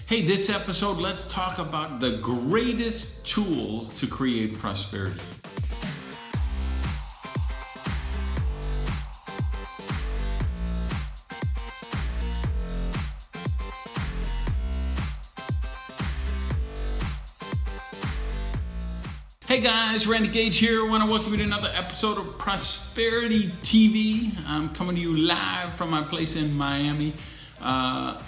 Hey, this episode, let's talk about the greatest tool to create prosperity. Hey guys, Randy Gage here. I want to welcome you to another episode of Prosperity TV. I'm coming to you live from my place in Miami.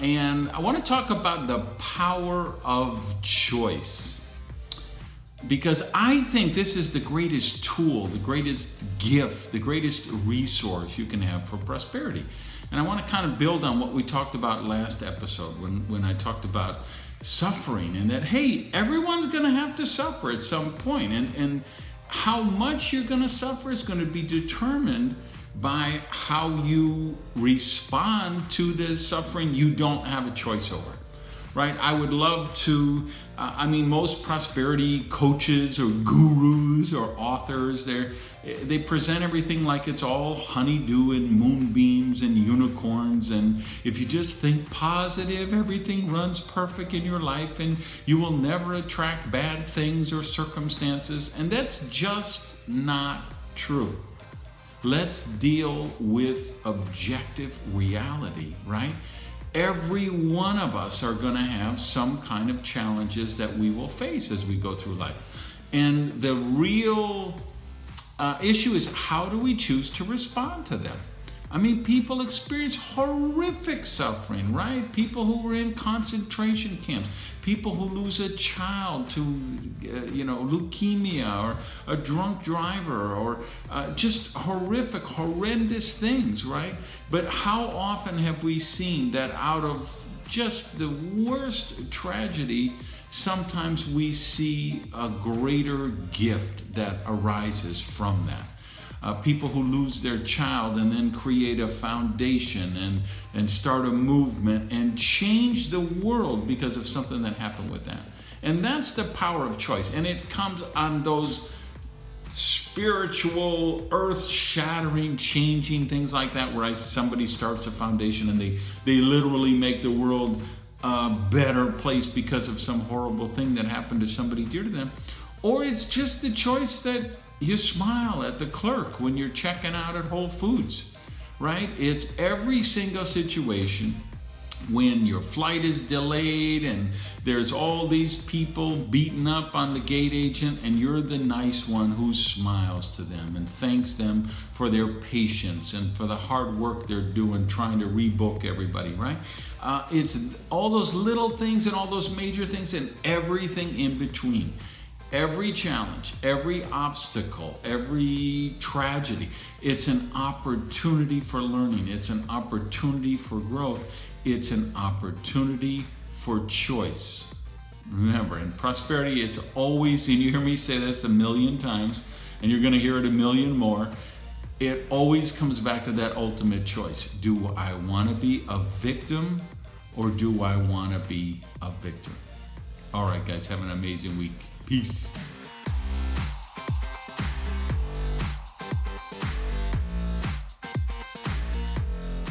And I want to talk about the power of choice. Because I think this is the greatest tool, the greatest gift, the greatest resource you can have for prosperity. And I want to kind of build on what we talked about last episode when I talked about suffering, and that, hey, everyone's going to have to suffer at some point, and how much you're going to suffer is going to be determined by how you respond to the suffering you don't have a choice over, right? I would love to, most prosperity coaches or gurus or authors, they present everything like it's all honeydew and moonbeams and unicorns, and if you just think positive, everything runs perfect in your life and you will never attract bad things or circumstances, and that's just not true. Let's deal with objective reality, right? Every one of us are going to have some kind of challenges that we will face as we go through life. And the real issue is, how do we choose to respond to them? I mean, people experience horrific suffering, right? People who were in concentration camps, people who lose a child to, leukemia, or a drunk driver, or just horrific, horrendous things, right? But how often have we seen that out of just the worst tragedy, sometimes we see a greater gift that arises from that? People who lose their child and then create a foundation and start a movement and change the world because of something that happened with that. And that's the power of choice. And it comes on those spiritual, earth-shattering, changing things like that, where somebody starts a foundation and they literally make the world a better place because of some horrible thing that happened to somebody dear to them. Or it's just the choice that you smile at the clerk when you're checking out at Whole Foods, right? It's every single situation when your flight is delayed and there's all these people beating up on the gate agent, and you're the nice one who smiles to them and thanks them for their patience and for the hard work they're doing trying to rebook everybody, right? It's all those little things and all those major things and everything in between. Every challenge, every obstacle, every tragedy, it's an opportunity for learning. It's an opportunity for growth. It's an opportunity for choice. Remember, in prosperity, it's always, and you hear me say this a million times, and you're going to hear it a million more, it always comes back to that ultimate choice. Do I want to be a victim, or do I want to be a victor? All right, guys, have an amazing week. Peace.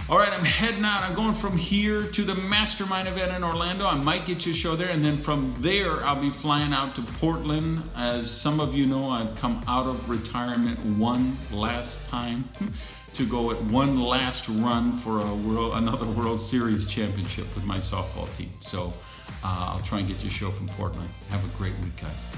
All right, I'm heading out. I'm going from here to the Mastermind event in Orlando. I might get you a show there, and then from there, I'll be flying out to Portland. As some of you know, I've come out of retirement one last time to go at one last run for another World Series championship with my softball team. So I'll try and get you a show from Portland. Have a great week, guys.